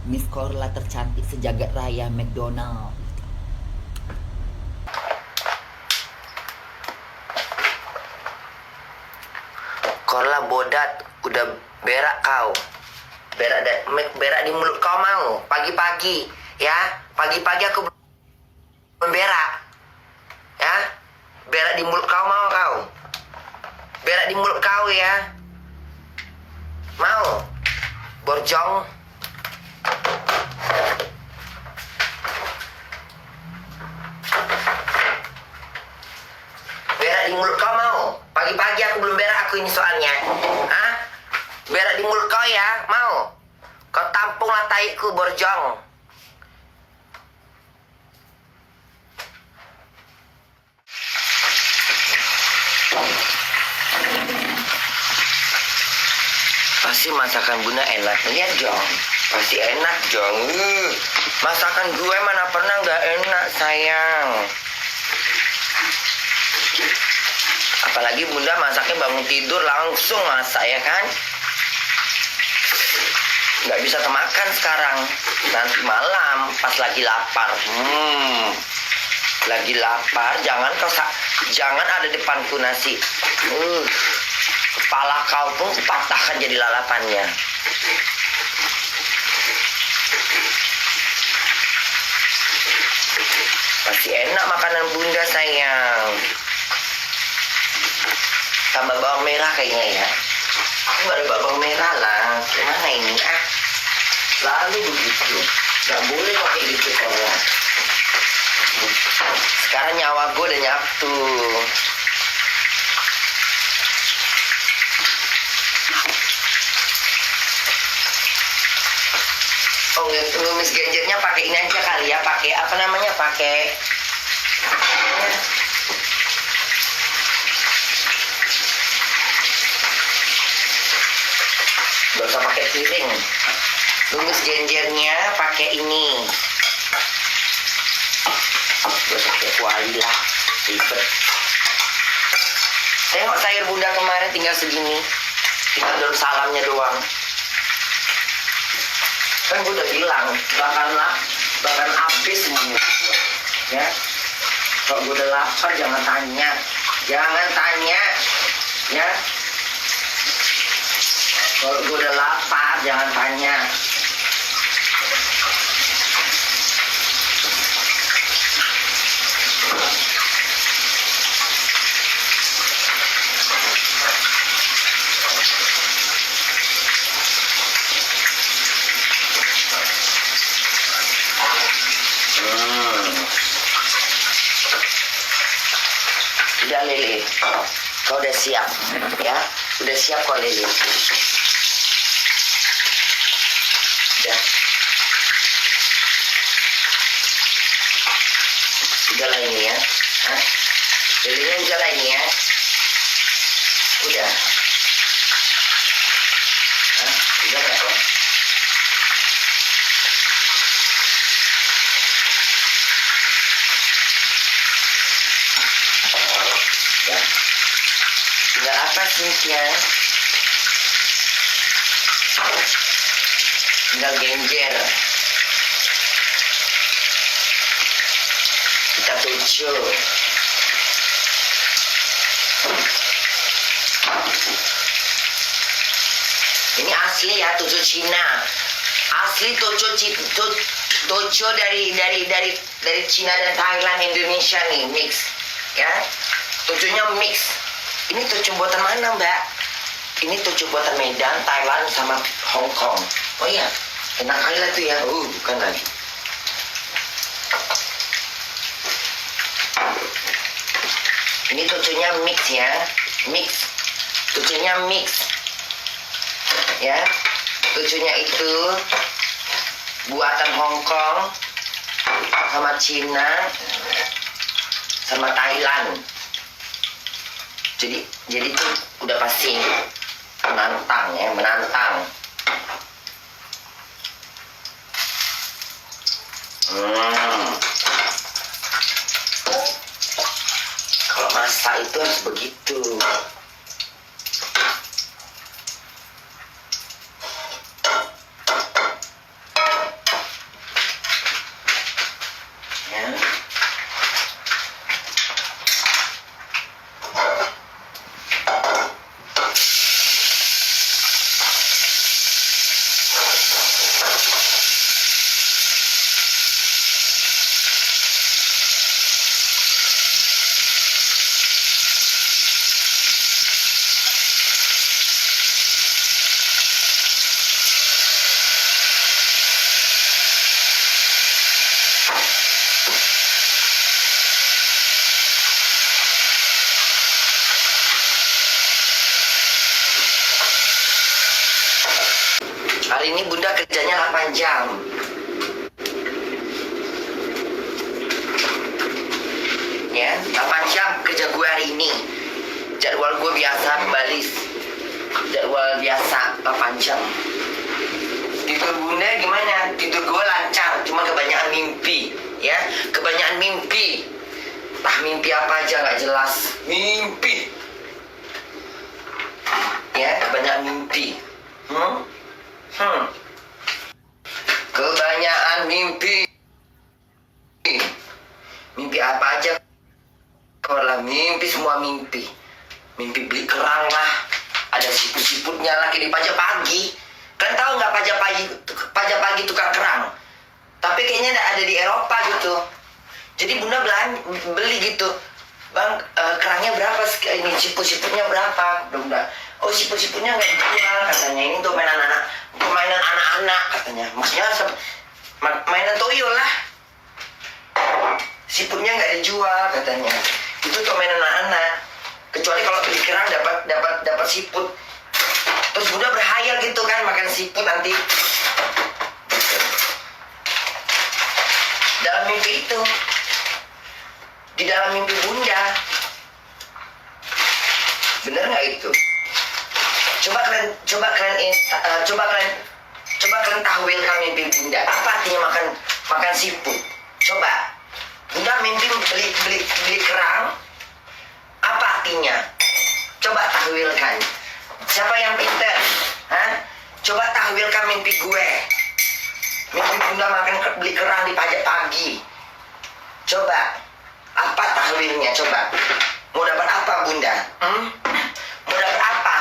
Miss Korla tercantik sejagat raya McDonald. Korla bodat, udah berak kau. Berak di mulut kau mau. Pagi-pagi, ya. Pagi-pagi aku belum berak. Ya. Berak di mulut kau mau kau. Berak di mulut kau ya. Mau. Borjong. Berak di mulut kau mau. Pagi-pagi aku belum berak aku ini soalnya. Hah? Berak di mulut kau ya, mau? Kau tampunglah taiku, borjong. Pasti masakan bunda enak. Lihat Jong. Pasti enak Jong. Masakan gue mana pernah nggak enak sayang. Apalagi bunda masaknya bangun tidur langsung masak ya kan. Nggak bisa kemakan sekarang. Nanti malam pas lagi lapar. Lagi lapar jangan ada depanku nasi. Kepala kau pun patahkan jadi lalapannya. Pasti enak makanan bunda sayang. Tambah bawang merah kayaknya ya. Aku gak ada bawang merah lah. Gimana ini Lalu begitu. Gak boleh pakai gitu kalau. Sekarang nyawa gue udah nyatu. Oh, numis gadgetnya pakai ini aja kali ya, pakai apa namanya, pakai gak usah pakai piring. Numis genjernya pakai ini. Gak usah pakai kuali lah, ribet. Tengok sayur bunda kemarin tinggal segini, tinggal daun salamnya doang. Kan gue udah bilang bahkan habis semuanya ya. Kalau gue udah lapar jangan tanya ya. Kalau gue udah lapar jangan tanya. Udah Lili, kau udah siap ya? Udah siap kau Lili? Udah. Udah lah ini ya? Hah? Lilinya udah lah ini ya? Udah. Hah? Udah nggak kok? Tinggal apa Cynthia? Tinggal genjer. Kita tujuk. Ini asli ya, tujuk Cina. Asli tujuk dari Cina dan Thailand, Indonesia nih mix. Ya. Tujuknya mix. Ini tujuh buatan mana mbak? Ini tujuh buatan Medan, Thailand, sama Hong Kong. Oh iya, enak kali lah tuh ya. Bukan lagi. Ini tujuhnya mix ya. Mix. Tujuhnya mix. Ya. Tujuhnya itu buatan Hong Kong, sama Cina, sama Thailand. Jadi itu udah pasti menantang ya, menantang. Kalau masak itu harus begitu. Hari ini Bunda kerjanya 8 jam. Ya, 8 jam kerja gue hari ini. Jadwal gue biasa balis. Jadwal biasa 8 jam. Tidur Bunda gimana? Tidur gue lancar, cuma kebanyakan mimpi. Ya, kebanyakan mimpi. Mimpi apa aja nggak jelas. Mimpi. Ya, kebanyakan mimpi. Kebanyakan mimpi. Mimpi apa aja? Kalau mimpi, semua mimpi. Mimpi beli kerang lah. Ada siput-siputnya lagi di pajak pagi. Kalian tahu nggak pajak pagi tukang kerang? Tapi kayaknya ada di Eropa gitu. Jadi Bunda beli gitu. Bang, kerangnya berapa? Ini siput-siputnya berapa? Bunda. Oh, siput-siputnya nggak dijual katanya. Ini untuk mainan anak-anak katanya. Maksudnya mainan toyo lah. Siputnya nggak dijual katanya. Itu untuk mainan anak-anak. Kecuali kalau beli kerang dapat siput. Terus Bunda berhayal gitu kan makan siput nanti. Dalam mimpi itu. Di dalam mimpi Bunda. Bener nggak itu? Coba kalian tahwilkan mimpi Bunda. Apa artinya makan siput? Coba. Bunda mimpi beli kerang. Apa artinya? Coba tahwilkan. Siapa yang pintar? Coba tahwilkan mimpi gue. Mimpi Bunda beli kerang di pajak pagi. Coba. Apa tahwilnya? Coba. Mau dapat apa Bunda? Mau dapat apa?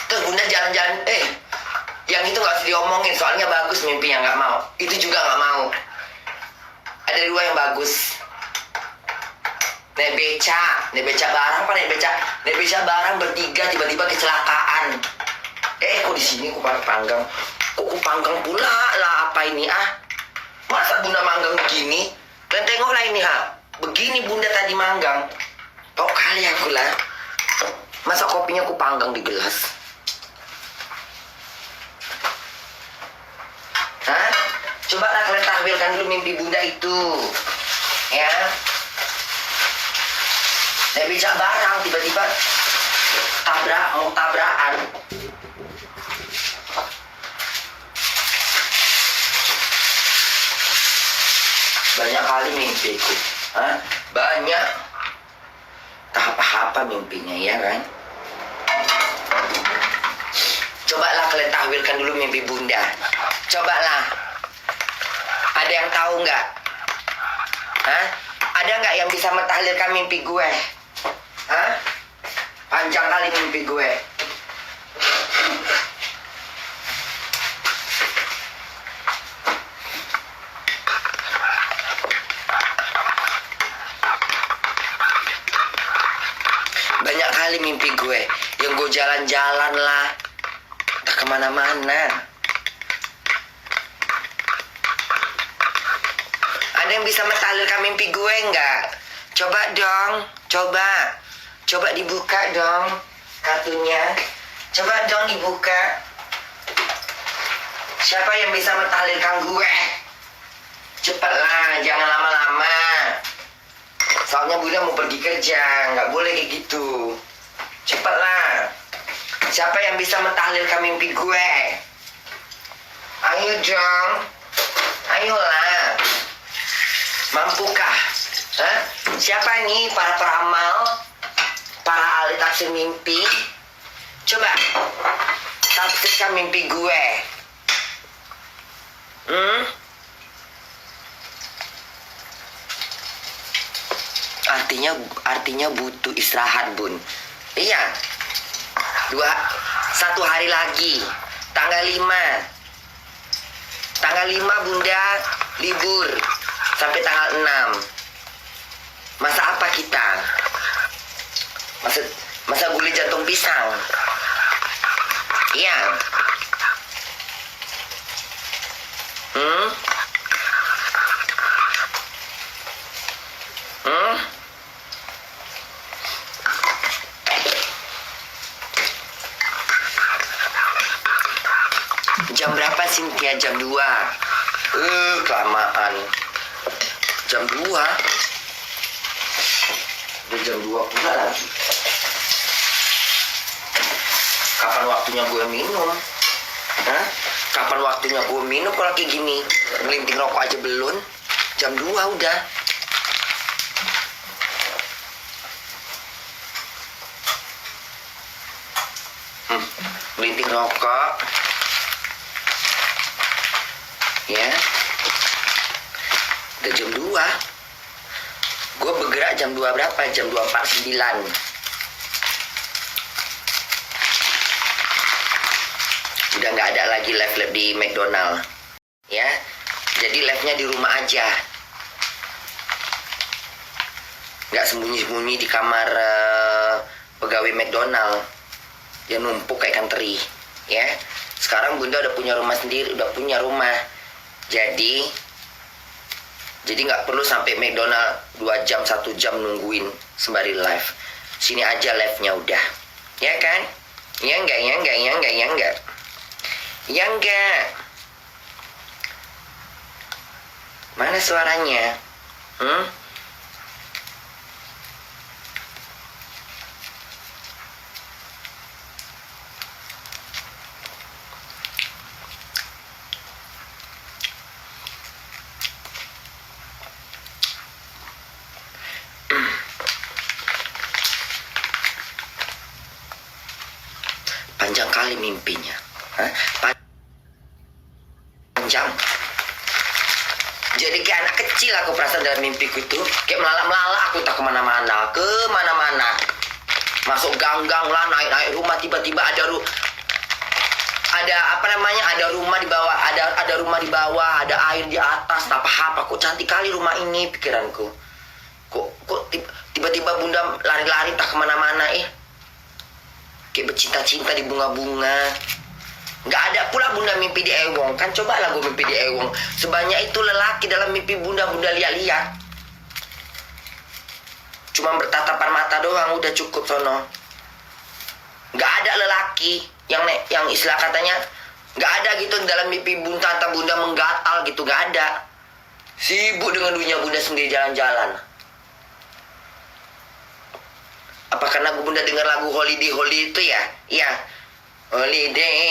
Terus Bunda jalan-jalan. Yang itu gak usah diomongin. Soalnya bagus mimpinya, gak mau. Itu juga gak mau. Ada 2 yang bagus. Naik beca barang apa naik beca barang bertiga tiba-tiba kecelakaan. Kok di sini aku panggang. Kok panggang pula lah apa ini Masa Bunda manggang begini? Dan tengoklah ini begini Bunda tadi manggang. Tahu kali aku lah. Masa kopinya aku panggang di gelas? Coba lah kalian tahwilkan dulu mimpi Bunda itu. Ya. Naik becak barang tiba-tiba mau tabrakan. Banyak kali mimpiku. Banyak. Tak apa-apa mimpinya ya kan. Cobalah kalian tahwilkan dulu mimpi Bunda. Cobalah. Ada yang tahu nggak? Ada nggak yang bisa mentahlilkan mimpi gue? Panjang kali mimpi gue. Banyak kali mimpi gue. Yang gue jalan-jalan lah. Tak kemana-mana. Ada yang bisa mentahlilkan mimpi gue nggak? Coba dong. Coba dibuka dong kartunya. Coba dong dibuka. Siapa yang bisa mentahlilkan gue? Cepatlah, jangan lama-lama. Soalnya Bunda mau pergi kerja, nggak boleh kayak gitu. Cepatlah. Siapa yang bisa mentahlilkan mimpi gue? Ayo dong. Ayolah. Mampukah? Siapa nih para peramal? Para ahli tafsir mimpi? Coba tafsirkan mimpi gue. Artinya butuh istirahat Bun. Iya. 1 hari lagi. Tanggal 5 Bunda libur sampai tanggal 6. Masa apa kita? Masa guli jantung pisang? Iya. Jam berapa Cynthia? Jam 2. Kelamaan. Jam 2. Udah jam 2 pula lagi. Kapan waktunya gue minum? Hah? Kapan waktunya gue minum kalau kayak gini? Ngelinting rokok aja belum. Jam 2 udah. Ngelinting rokok. Ya. Udah jam 2. Gue bergerak jam 2 berapa? Jam 2.49. Udah nggak ada lagi live di McDonald. Ya. Jadi live-nya di rumah aja. Nggak sembunyi-sembunyi di kamar pegawai McDonald. Dia numpuk kayak ikan teri. Ya. Sekarang Bunda udah punya rumah sendiri, udah punya rumah. Jadi nggak perlu sampai McDonald 2 jam, 1 jam nungguin sembari live. Sini aja live-nya udah. Ya kan? Ya enggak, ya enggak, ya enggak, ya enggak. Ya enggak. Mana suaranya? Panjang kali mimpinya. Hah? Panjang. Jadi kayak anak kecil aku perasaan dalam mimpiku itu. Kayak melalak-melalak aku tak kemana-mana. Kemana-mana. Masuk gang-gang lah, naik-naik rumah. Tiba-tiba ada ada rumah di bawah. Ada rumah di bawah. Ada air di atas. Tak paham. Kok cantik kali rumah ini pikiranku. Kok tiba-tiba Bunda lari-lari tak kemana-mana kayak bercinta-cinta di bunga-bunga. Nggak ada pula Bunda mimpi di Ewong. Kan cobalah gue mimpi di Ewong. Sebanyak itu lelaki dalam mimpi Bunda lihat-lihat. Cuma bertatapan mata doang udah cukup sono. Nggak ada lelaki yang istilah katanya nggak ada gitu dalam mimpi Bunda atau Bunda menggatal gitu, nggak ada. Sibuk dengan dunia Bunda sendiri jalan-jalan. Apa karena Bunda dengar lagu Holiday itu ya? Iya. Holiday.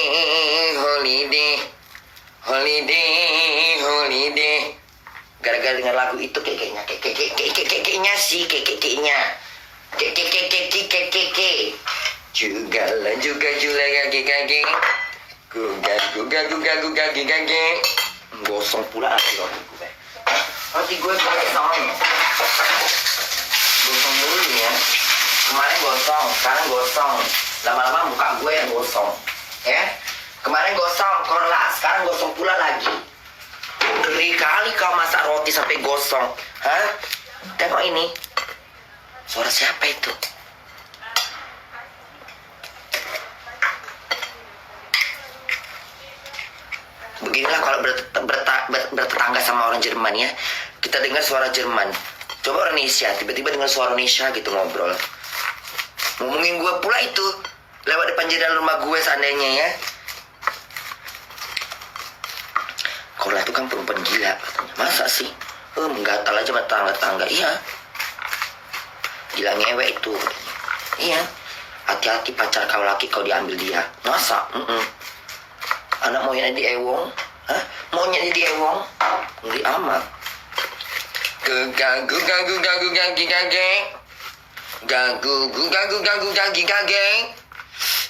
Gara-gara dengar lagu itu kayaknya sih kayaknya. Juga gosong pula hati gue. Hati gue gosong. Gosong dulu ya. Kemarin gosong, sekarang gosong. Lama-lama muka gue yang gosong. Ya. Kemarin gosong, korla. Sekarang gosong pula lagi. Ngeri kali kau masak roti sampai gosong. Hah? Tengok ini. Suara siapa itu? Beginilah kalau bertetangga sama orang Jerman ya. Kita dengar suara Jerman. Coba orang Indonesia, tiba-tiba dengar suara Indonesia gitu ngobrol. Ngomongin gue pula itu. Lewat depan jendela rumah gue seandainya ya. Korla itu kan perempuan gila katanya. Masa sih? Menggatal aja sama tetangga-tetangga. Iya. Gila ngewek itu katanya. Iya. Hati-hati pacar kau laki kau diambil dia. Masa? Anak maunya di Ewong. Hah? Maunya di Ewong. Ngeri amat. Gagu gageng.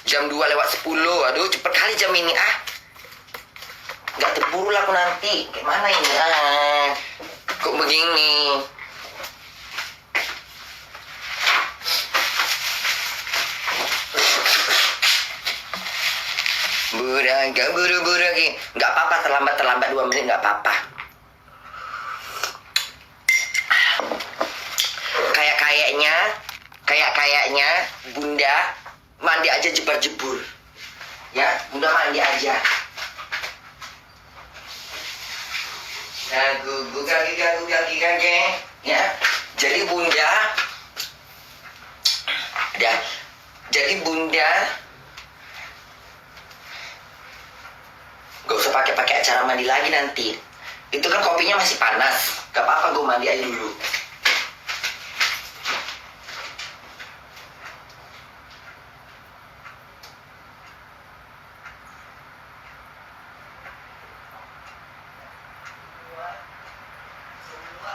Jam 2:10. Aduh cepet kali jam ini Gak terburu lah aku nanti. Gimana ini kok begini. Buru-buru lagi. Gak apa-apa terlambat 2 menit gak apa-apa. Kayaknya Bunda mandi aja jebur-jebur. Ya, Bunda mandi aja. Gagu ya. Jadi Bunda pakai acara mandi lagi nanti. Itu kan kopinya masih panas. Gak apa-apa, gue mandi aja dulu. Semua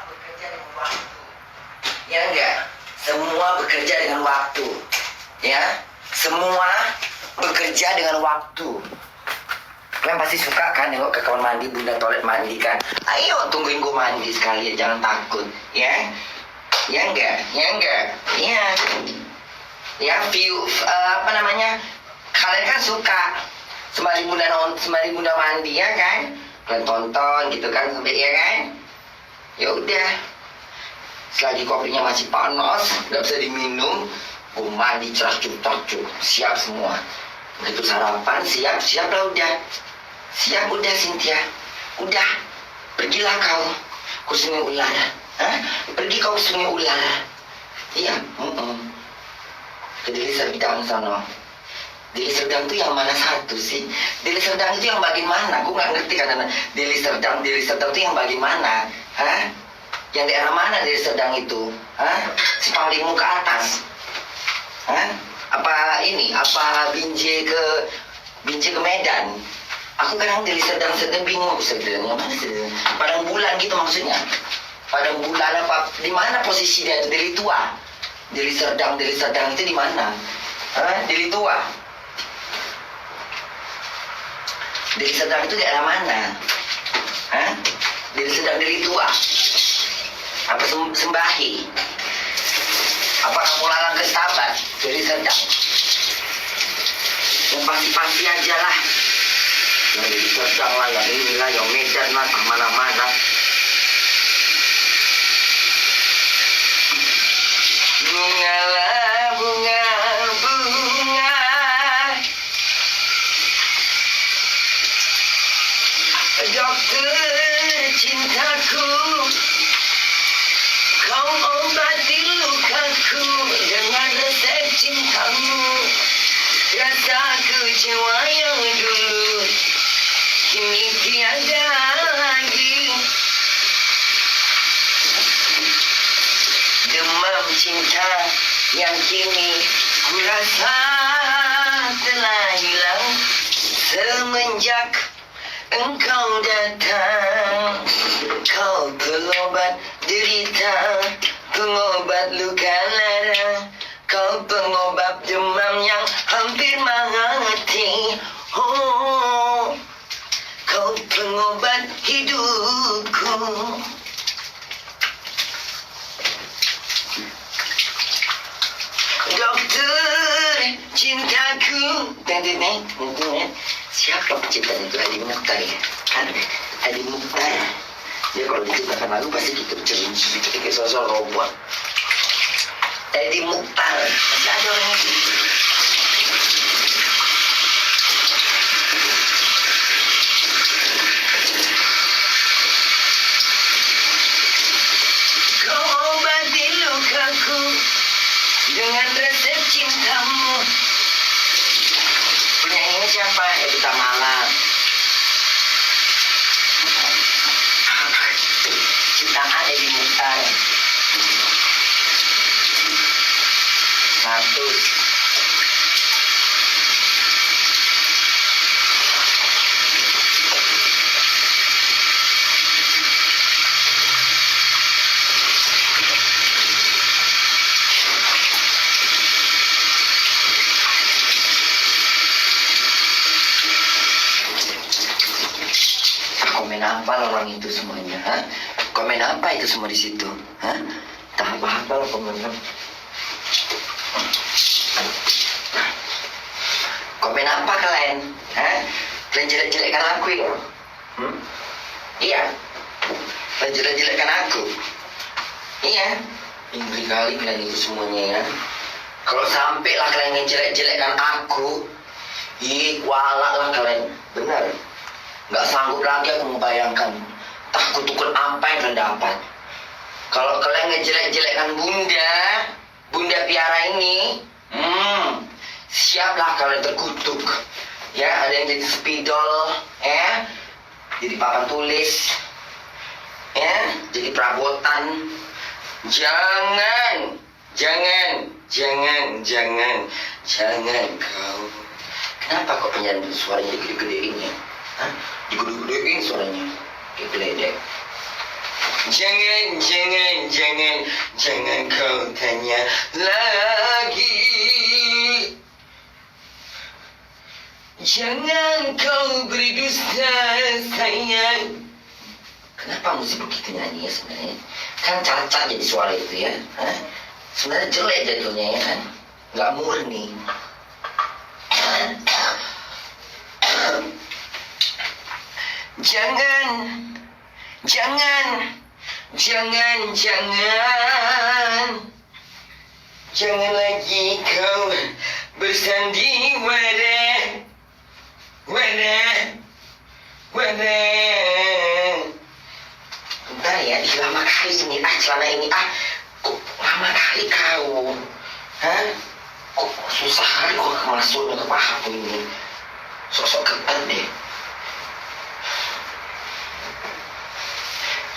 bekerja dengan waktu. Ya enggak? Semua bekerja dengan waktu. Ya, semua bekerja dengan waktu. Kalian pasti suka kan nengok ke kamar mandi, bunda toilet mandi kan? Ayo tungguin gue mandi sekali, jangan takut, ya? Ya enggak? Ya enggak? Ya. Ya view apa namanya? Kalian kan suka sembari bunda mandi ya kan? Kalian tonton gitu kan sampai ya kan? Ya udah. Selagi kopinya masih panas, nggak bisa diminum, gue mandi ceracuk, siap semua. Begitu sarapan, siap lah udah. Siap udah Cynthia, udah. Pergilah kau ke sungai ular. Hah? Pergi kau ke sungai ular. Iya, ke Deli Serdang sana. Deli Serdang itu yang mana satu sih? Deli Serdang itu yang bagian mana? Gue nggak ngerti kan. Deli Serdang itu yang bagian mana? Hah? Yang daerah mana Deli Serdang itu? Hah? Cipalimu ke atas? Hah? Apa ini? Apa Binjai ke Medan? Aku kadang Deli Serdang bingung sebenarnya mana sebenarnya? Padang bulan gitu maksudnya. Padang bulan apa? Di mana posisi dia itu? Deli Tua. Deli Serdang itu di mana? Hah? Deli Tua. Deli Serdang itu daerah mana? Hah? Deli Serdang, Deli Tua. Apa Sembahi? Apa Kampung Lalang Kestabat? Deli Serdang. Yang pasti-pasti aja lah. Yang Deli Serdang lah, yang inilah, yang Medan lah, mana-mana. Bunga lah, bunga. Dokter cintaku, kau obati lukaku dengan resep cintamu. Rasa kecewa yang dulu kini tiada lagi. Demam cinta yang kini ku rasa telah hilang semenjak engkau datang. Kau pengobat derita, pengobat luka lara, kau pengobat demam yang hampir mati. Oh, kau pengobat hidupku. Dokter cintaku. Siapa penciptanya itu? Adi Mukhtar ya? Adi Mukhtar. Dia kalau diciptakan lagu pasti gitu sedikit sosok robot. Adi Mukhtar. Masih ada orang itu. Kau obati lukaku dengan resep cintamu. Penyanyinya siapa? Evita Mala. Ciptaan Edi Mukhtar. Satu. Komen apa orang itu semuanya? Hah? Komen apa itu semua di situ? Hah? Tak apa-apa lo komen. Komen apa kalian? Hah? Kalian jelek-jelekkan aku ya? Iya. Kalian jelek-jelekkan aku? Iya. Ingri kali kalian itu semuanya ya. Kalau sampai lah kalian ngejelek-jelekkan aku, walak lah kalian. Benar. Nggak sanggup lagi aku membayangkan tak kutukan apa yang kalian dapat. Kalau kalian ngejelek-jelekkan bunda piara ini, siaplah kalian terkutuk. Ya, ada yang jadi spidol, ya, jadi papan tulis, ya, jadi perabotan. Jangan kau. Kenapa kok penyanyi suaranya digede-gedein ya? Hah? Digede-gedein suaranya, kayak geledek. Jangan kau tanya lagi. Jangan kau beri dusta sayang. Kenapa mesti begitu nyanyi ya sebenarnya? Kan cacat jadi suara itu ya. Hah? Sebenarnya jelek jatuhnya ya kan? Nggak murni. Jangan lagi kau bersandiwara. Bentar ya, lama kali ini celana ini kok lama kali kau. Hah? Kok susah kali kok masuknya ke pahamu ini. Sosok ketat deh.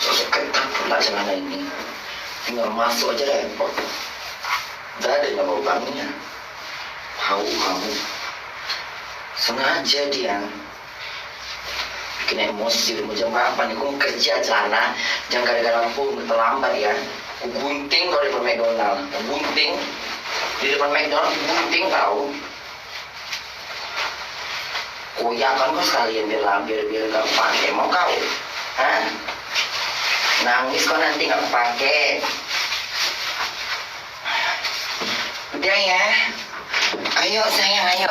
Sosok ketat pula celana ini. Tinggal masuk aja repot. Gak ada yang lubangnya. Mau. Sengaja dia bikin emosi. Mau jam berapa nih? Aku kerja celana. Jangan gara-gara aku terlambat ya. Aku gunting kalau di depan McDonald. Gunting di depan McDonald. Gunting tau. Koyakan kau sekalian biar gak pakai. Mau kau? Hah? Nangis kau nanti gak pakai. Udah ya. Ayo sayang, ayo.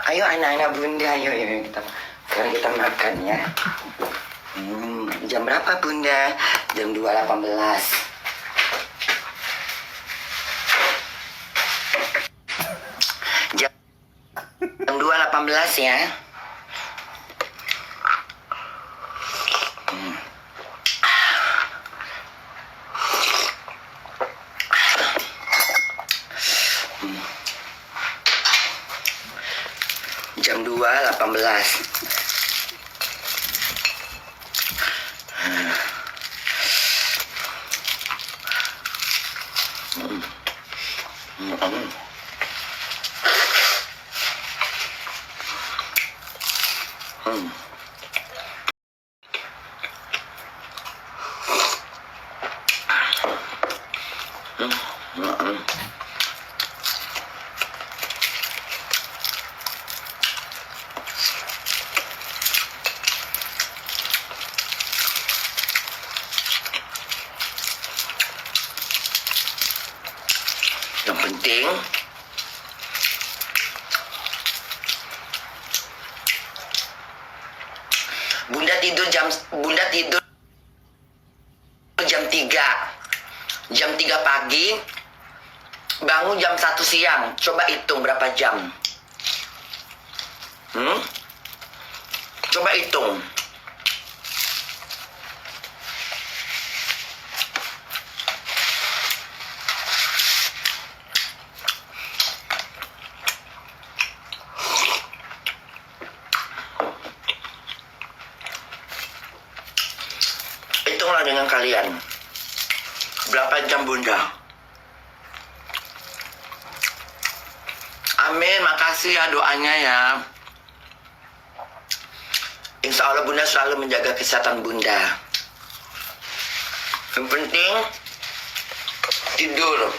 Ayo anak-anak bunda, ayo kita. Sekarang kita makan ya. Jam berapa bunda? Jam 2.18. Jam 2.18 ya. Jam 2.18. Yang penting Bunda tidur jam 3. Jam 3 pagi. Bangun jam 1 siang. Coba hitung berapa jam. Coba hitung. Hitunglah dengan kalian. Berapa jam bunda? Amin, makasih ya doanya ya. Insya Allah bunda selalu menjaga kesehatan bunda. Yang penting tidur.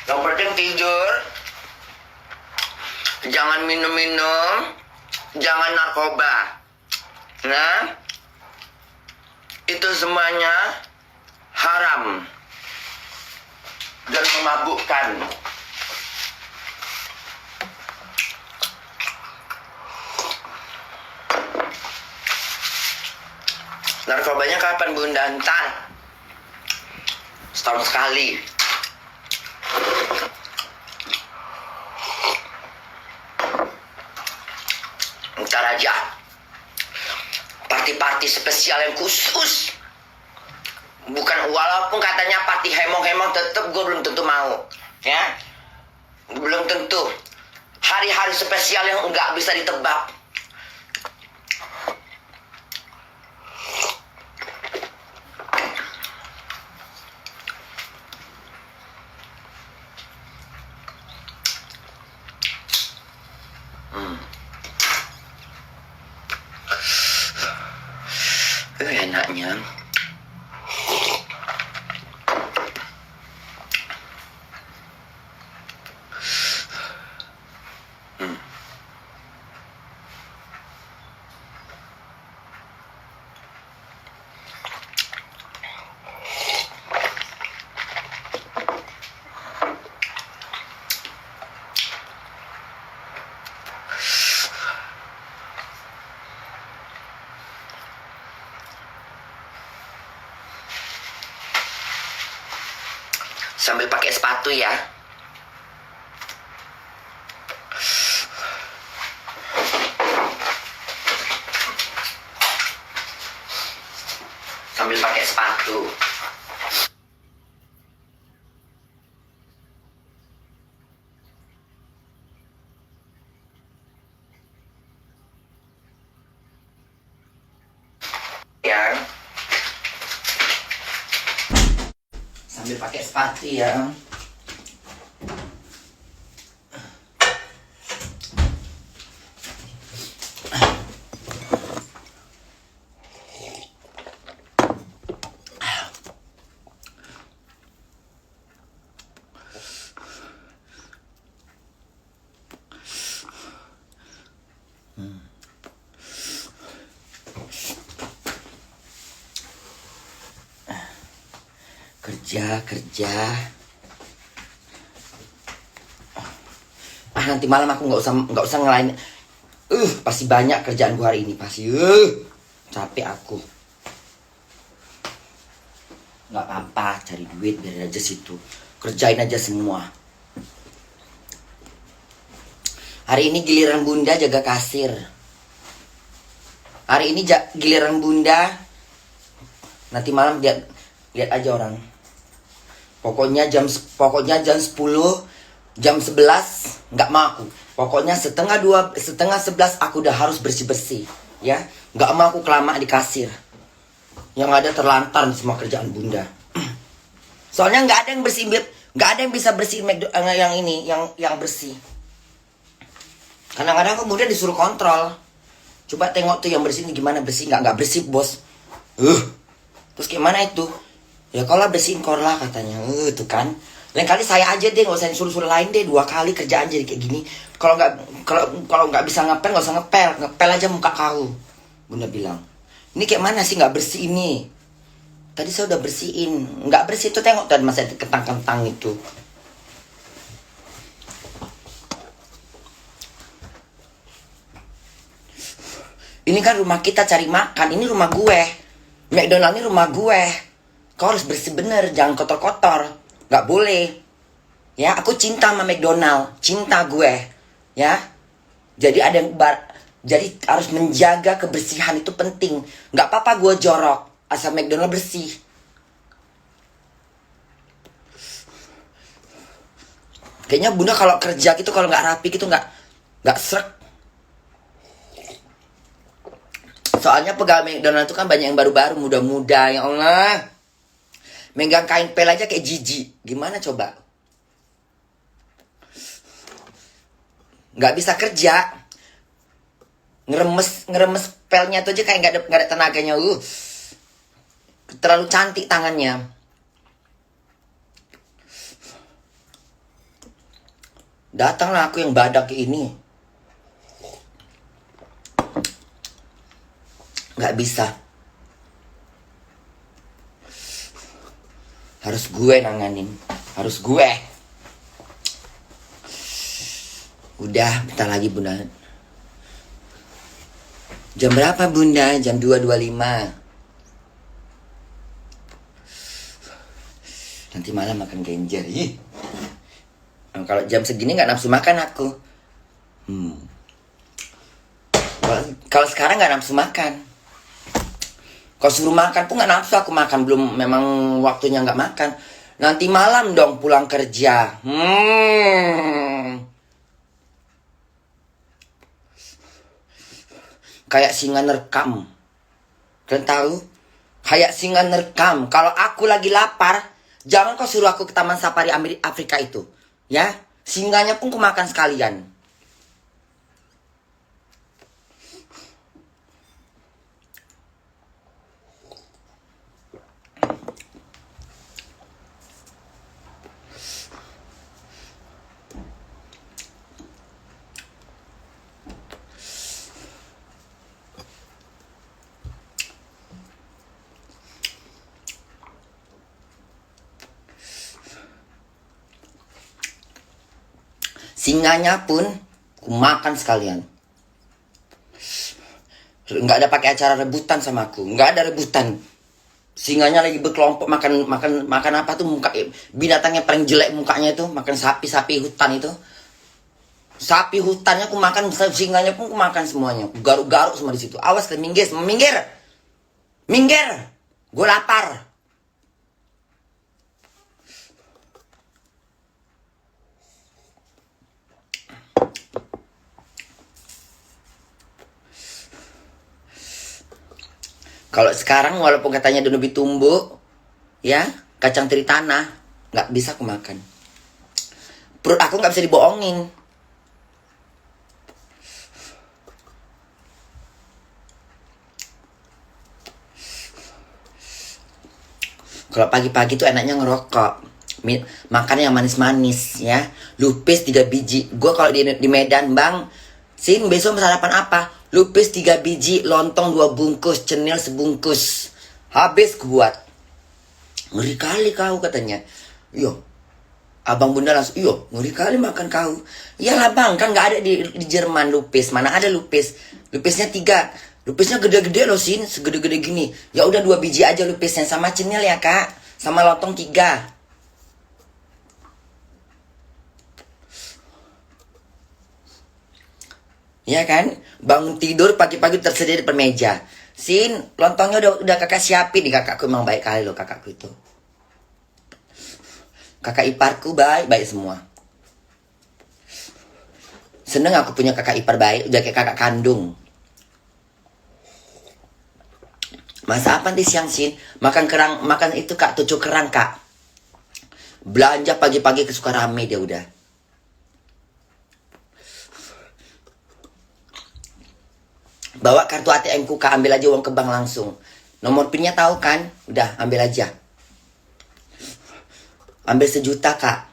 Yang penting tidur. Jangan minum-minum. Jangan narkoba. Nah, itu semuanya haram dan memabukkan. Narkobanya kapan bunda? Ntar setahun sekali. Ntar aja. Party spesial yang khusus. Bukan, walaupun katanya party hemong-hemong, tetep gue belum tentu mau. Ya, belum tentu. Hari-hari spesial yang nggak bisa ditebak. enaknya. Sambil pakai sepatu ya. Sambil pakai sepatu. Ya. Sambil pakai sepatu ya. Kerja. Nanti malam aku nggak usah ngelain. Pasti banyak kerjaan gua hari ini pasti. Capek aku. Nggak apa-apa, cari duit biar aja situ. Kerjain aja semua. Hari ini giliran Bunda jaga kasir. Hari ini giliran Bunda. Nanti malam lihat aja orang. Pokoknya jam 10, jam 11 nggak mau aku. Pokoknya setengah 11 aku udah harus bersih-bersih, ya. Nggak mau aku kelamaan di kasir. Yang ada terlantar semua kerjaan Bunda. Soalnya nggak ada yang bersih, nggak ada yang bisa bersihin yang bersih. Kadang-kadang aku Bunda disuruh kontrol. Coba tengok tuh yang bersih ini gimana, bersih nggak bersih bos. Terus gimana itu? Ya kalau bersihin korla katanya. Tuh kan. Lain kali saya aja deh, nggak usah suruh lain deh. 2 kali kerjaan jadi kayak gini. Kalau nggak bisa ngepel, nggak usah ngepel aja muka kau. Bunda bilang, ini kayak mana sih nggak bersih ini? Tadi saya udah bersihin. Nggak bersih tuh, tengok tuh masa kentang-kentang itu. Ini kan rumah kita cari makan. Ini rumah gue. McDonald ini rumah gue. Kau harus bersih bener, jangan kotor-kotor. Gak boleh. Ya, aku cinta sama McDonald. Cinta gue. Ya. Jadi jadi harus menjaga kebersihan itu penting. Gak apa-apa gue jorok. Asal McDonald bersih. Kayaknya Bunda kalau kerja gitu, kalau gak rapi gitu gak srek. Soalnya pegawai McDonald itu kan banyak yang baru-baru, muda-muda. Ya Allah. Megang kain pel aja kayak jijik. Gimana coba? Nggak bisa kerja. Ngeremes pelnya tuh aja kayak nggak ada tenaganya. Terlalu cantik tangannya. Datanglah aku yang badak ini. Nggak bisa. Harus gue nanganin. Harus gue. Udah, bentar lagi Bunda. Jam berapa Bunda? Jam 2.25. Nanti malam makan genjer. Kalau jam segini gak nafsu makan aku. Kalau sekarang gak nafsu makan. Kalau suruh makan pun gak nafsu aku makan. Belum, memang waktunya gak makan. Nanti malam dong pulang kerja. Kayak singa nerekam. Kalian tahu? Kayak singa nerekam. Kalau aku lagi lapar, jangan kau suruh aku ke Taman Safari Afrika itu. Ya, singanya pun ku makan sekalian. Singanya pun ku makan sekalian. Nggak ada pakai acara rebutan sama aku, nggak ada rebutan. Singanya lagi berkelompok makan apa tuh, muka binatangnya paling jelek mukanya itu, makan sapi hutan itu. Sapi hutannya aku makan, singanya pun aku makan semuanya. Garuk-garuk semua di situ. Awas deh, minggir. Gue lapar. Kalau sekarang walaupun katanya lebih tumbuh, ya kacang teri tanah, nggak bisa aku makan. Perut aku nggak bisa dibohongin. Kalau pagi-pagi tuh enaknya ngerokok, makan yang manis-manis ya. Lupis 3 biji. Gue kalau di Medan, Bang, Sin besok sarapan apa? Lupis 3 biji, lontong 2 bungkus, cenil sebungkus. Habis kubuat. Ngeri kali kau katanya. Yo, abang bunda langsung, yo ngeri kali makan kau. Iyalah bang, kan gak ada di Jerman lupis. Mana ada lupis? Lupisnya 3. Lupisnya gede-gede loh Sin, segede-gede gini. Ya udah 2 biji aja lupisnya, sama cenil ya kak. Sama lontong 3. Ya kan? Bangun tidur pagi-pagi tersedia di meja. Sin, lontongnya udah kakak siapin nih. Kakakku emang baik kali loh kakakku itu. Kakak iparku baik semua. Seneng aku punya kakak ipar baik, udah kayak kakak kandung. Masa apa nanti siang Sin? Makan itu kak, tucuk kerang kak. Belanja pagi-pagi ke Sukarame dia udah. Bawa kartu ATM ku kak, ambil aja uang ke bank langsung. Nomor pinnya tahu kan? Udah, ambil aja. Ambil 1 juta kak.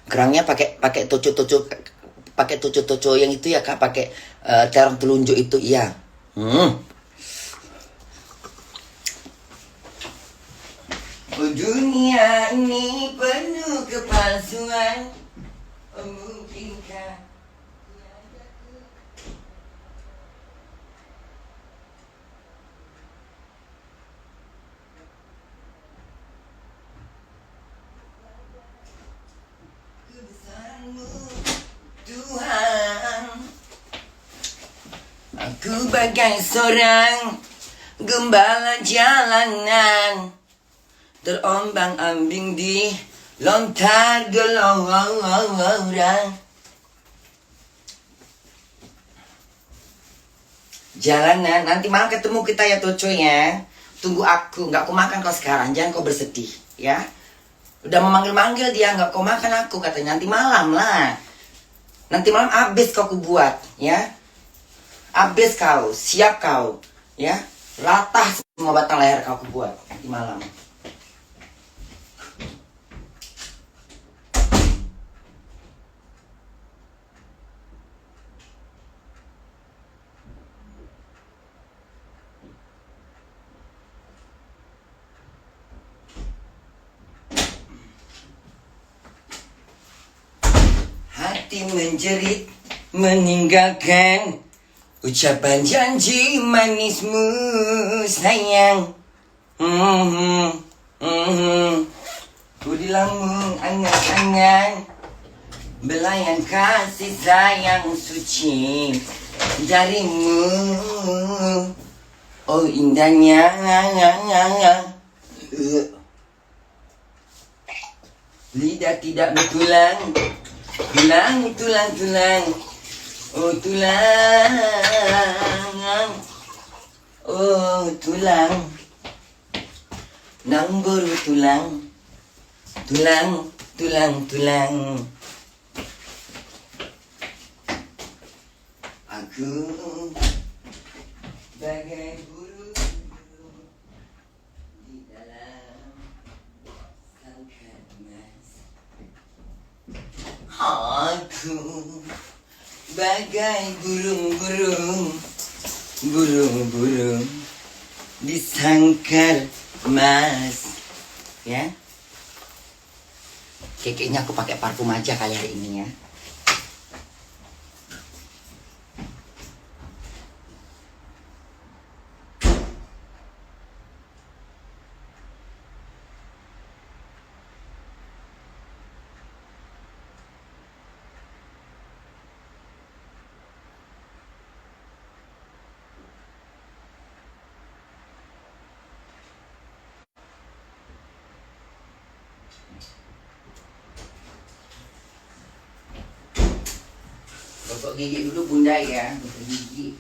Kerangnya pakai tucu yang itu ya kak, pakai terong telunjuk itu iya. Oh, dunia ini penuh kepalsuan. Mungkinkah kebesaranmu Tuhan? Aku bagai seorang gembala jalanan, terombang-ambing di lontar gelora jalanan. Nanti malam ketemu kita ya Toco ya. Tunggu aku, nggak kau makan kau sekarang, jangan kau bersedih ya. Udah memanggil-manggil dia, nggak kau makan aku katanya. Nanti malam lah. Nanti malam abis kau buat ya. Abis kau, siap kau ya. Latah semua batang leher kau buat nanti malam. Hati menjerit meninggalkan ucapan janji manismu sayang. Ku dilambung angan-angan belayan kasih sayang suci darimu. Oh indahnya lidah tidak bertulang, tulang. Oh tulang, oh tulang, nang buru tulang. Aku bagai buru di dalam sangkar emas. Aku bagai burung-burung burung-burung disangkar mas, ya. Kayaknya aku pakai parfum aja kali hari ini ya. Gosok gigi dulu bunda ya, gosok gigi.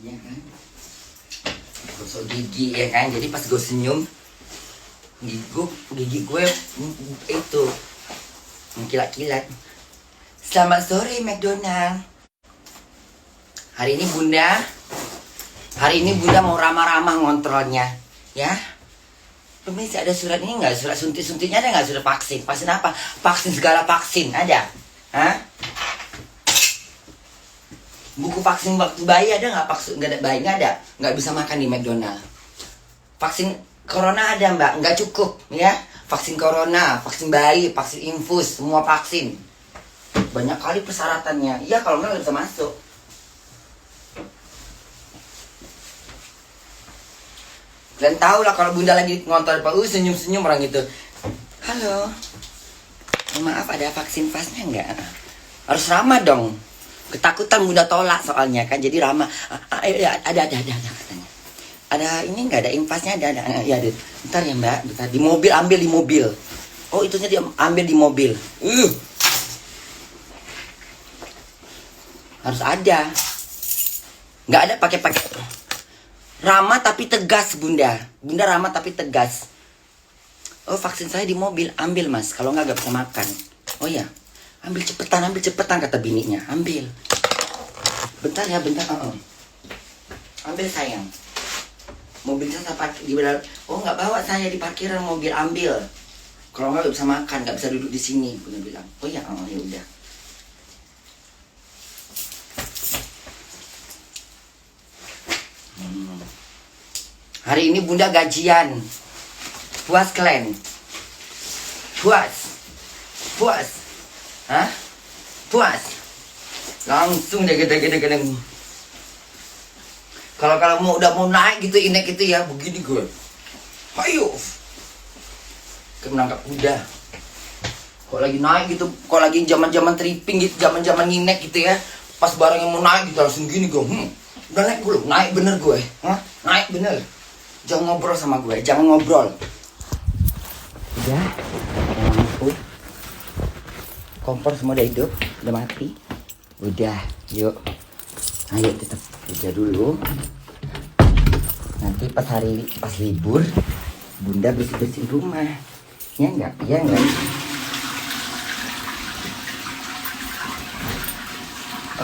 Ya kan, gosok gigi ya kan. Jadi pas gue senyum, gigi gue itu mengkilat-kilat. Selamat sore McDonald. Hari ini bunda mau ramah-ramah ngontrolnya, ya. Permisi, ada surat ini nggak? Surat suntik-suntiknya ada nggak? Surat vaksin? Vaksin apa? Vaksin segala vaksin ada? Hah? Buku vaksin waktu bayi ada nggak? Vaksin nggak ada bayi, nggak ada, nggak bisa makan di McDonald. Vaksin corona ada mbak, nggak cukup ya. Vaksin corona, vaksin bayi, vaksin infus, semua vaksin. Banyak kali persyaratannya. Iya, kalau nggak bisa masuk. Kalian tahu lah kalau bunda lagi ngontor Pak senyum-senyum orang itu. Halo, maaf ada vaksin pasnya nggak? Harus ramah dong. Ketakutan bunda tolak soalnya kan, jadi ramah. Ada katanya. Ada ini nggak, ada infasnya, ada. Ya ada. Bentar ya mbak, bentar di mobil, ambil di mobil. Oh itunya dia ambil di mobil. Harus ada. Nggak ada pakai. Ramah tapi tegas bunda. Bunda ramah tapi tegas. Oh vaksin saya di mobil, ambil mas. Kalau nggak bisa makan. Oh ya. Ambil cepetan kata bininya. Ambil. Bentar ya, bentar. Ambil sayang. Mobil saya parkir di belakang. Oh nggak bawa saya di parkiran mobil, ambil. Kalau nggak bisa makan, nggak bisa duduk di sini. Bunda bilang. Oh ya, ya udah. Hari ini bunda gajian. Puas kalian? Puas. Hah? Puas? Langsung deh gede. Kalau udah mau naik gitu, inek gitu ya, begini gue. Hayo. Kayak menangkap kuda. Kok lagi naik gitu, kok lagi zaman-zaman tripping gitu, zaman-zaman nginek gitu ya. Pas barang yang mau naik gitu langsung gini gue. Udah naik gue, naik bener gue. Hah? Naik bener. Jangan ngobrol sama gue, jangan ngobrol. Udah, lampu. Kompor semua udah hidup, udah mati. Udah, yuk. Ayo kita kerja dulu. Nanti pas libur, bunda bersih-bersih rumah. Ya enggak? Iya enggak?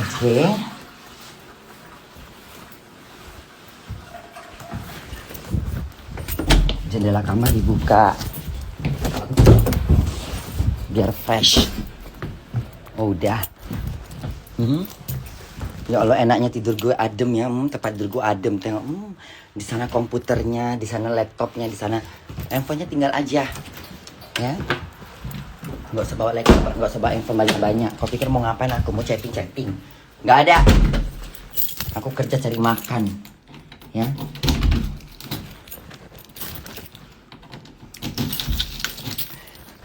Oke. Jendela kamar dibuka. Biar fresh. Oh udah. Ya Allah enaknya tidur gue adem ya. Tempat tidur gue adem. Tengok. Di sana komputernya, di sana laptopnya, di sana handphonenya tinggal aja. Ya. Nggak usah bawa laptop, nggak usah bawa handphone banyak-banyak. Kau pikir mau ngapain aku? Mau chatting? Nggak ada. Aku kerja cari makan. Ya.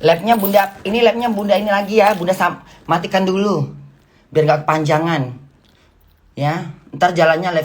Labnya bunda, ini labnya bunda ini lagi ya. Bunda matikan dulu. Biar nggak kepanjangan. Ya. Ntar jalannya